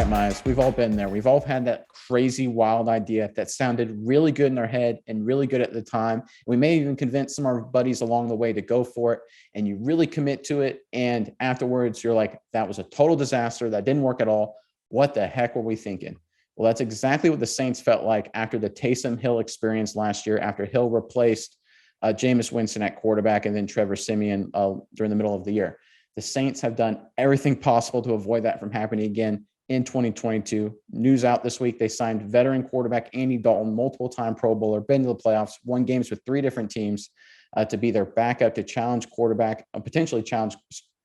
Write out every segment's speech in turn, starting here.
right, Miles. We've all been there. We've all had that crazy, wild idea that sounded really good in our head and really good at the time. We may even convince some of our buddies along the way to go for it, and you really commit to it. And afterwards, you're like, that was a total disaster. That didn't work at all. What the heck were we thinking? Well, that's exactly what the Saints felt like after the Taysom Hill experience last year, after Hill replaced Jameis Winston at quarterback and then Trevor Siemian during the middle of the year. The Saints have done everything possible to avoid that from happening again in 2022. News out this week, they signed veteran quarterback Andy Dalton, multiple-time Pro Bowler, been to the playoffs, won games with 3 different teams to be their backup to challenge quarterback, potentially challenge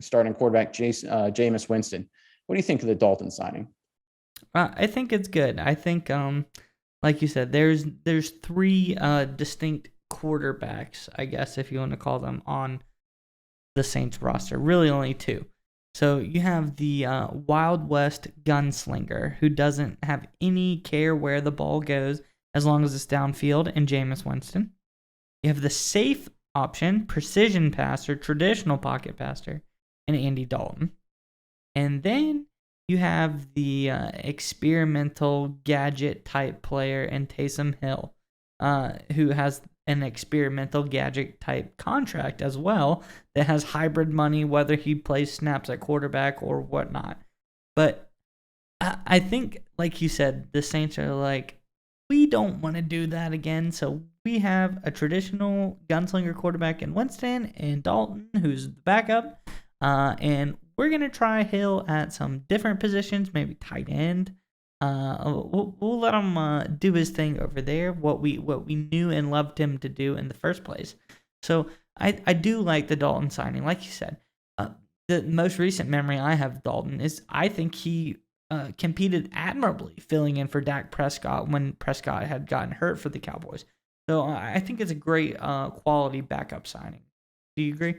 starting quarterback Jameis Winston. What do you think of the Dalton signing? I think it's good. I think, like you said, there's 3 distinct quarterbacks, I guess, if you want to call them, on the Saints roster. Really only 2. So you have the Wild West gunslinger who doesn't have any care where the ball goes as long as it's downfield, in Jameis Winston. You have the safe option, precision passer, traditional pocket passer, in Andy Dalton. And then you have the experimental gadget type player in Taysom Hill, who has an experimental gadget type contract as well that has hybrid money, whether he plays snaps at quarterback or whatnot. But I think, like you said, the Saints are like, we don't want to do that again. So we have a traditional gunslinger quarterback in Winston and Dalton, who's the backup. And we're going to try Hill at some different positions, maybe tight end. We'll let him do his thing over there, what we knew and loved him to do in the first place. So I do like the Dalton signing. Like you said, the most recent memory I have of Dalton is I think he competed admirably filling in for Dak Prescott when Prescott had gotten hurt for the Cowboys. So I think it's a great quality backup signing. Do you agree?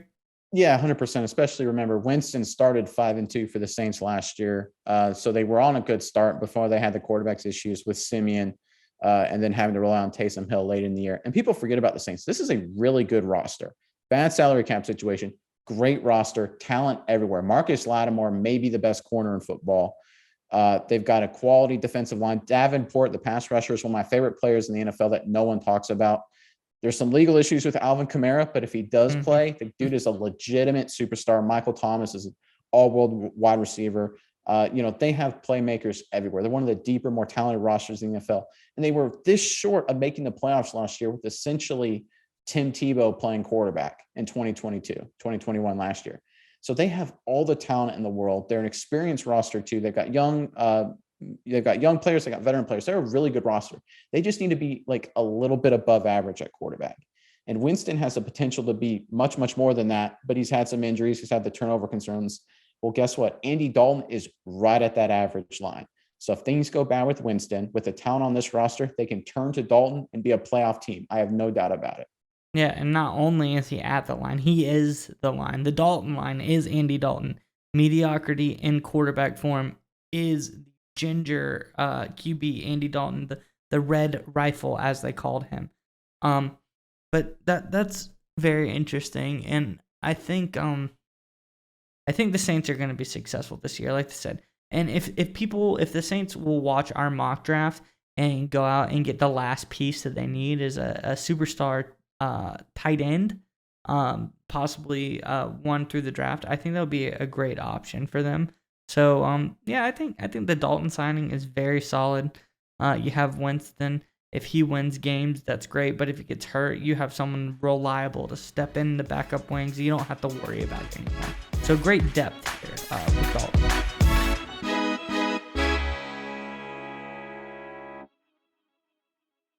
Yeah, 100%. Especially remember, Winston started 5-2 for the Saints last year. So they were on a good start before they had the quarterbacks issues with Simeon and then having to rely on Taysom Hill late in the year. And people forget about the Saints. This is a really good roster. Bad salary cap situation, great roster, talent everywhere. Marcus Lattimore may be the best corner in football. They've got a quality defensive line. Davenport, the pass rusher, is one of my favorite players in the NFL that no one talks about. There's some legal issues with Alvin Kamara, but if he does play, the dude is a legitimate superstar. Michael Thomas is an all-world wide receiver. They have playmakers everywhere. They're one of the deeper, more talented rosters in the NFL. And they were this short of making the playoffs last year with essentially Tim Tebow playing quarterback in 2021 last year. So they have all the talent in the world. They're an experienced roster too. They've got young players, they got veteran players. They're a really good roster. They just need to be like a little bit above average at quarterback. And Winston has the potential to be much, much more than that, but he's had some injuries. He's had the turnover concerns. Well, guess what? Andy Dalton is right at that average line. So if things go bad with Winston, with the talent on this roster, they can turn to Dalton and be a playoff team. I have no doubt about it. Yeah, and not only is he at the line, he is the line. The Dalton line is Andy Dalton. Mediocrity in quarterback form is ginger QB Andy Dalton, the red rifle as they called him. But that's very interesting, and I think the Saints are going to be successful this year, like I said. And if the Saints will watch our mock draft and go out and get the last piece that they need is a superstar tight end, possibly one through the draft, I think that'll be a great option for them. So, I think the Dalton signing is very solid. You have Winston. If he wins games, that's great. But if he gets hurt, you have someone reliable to step in the backup wings. You don't have to worry about it anymore. So, great depth here with Dalton.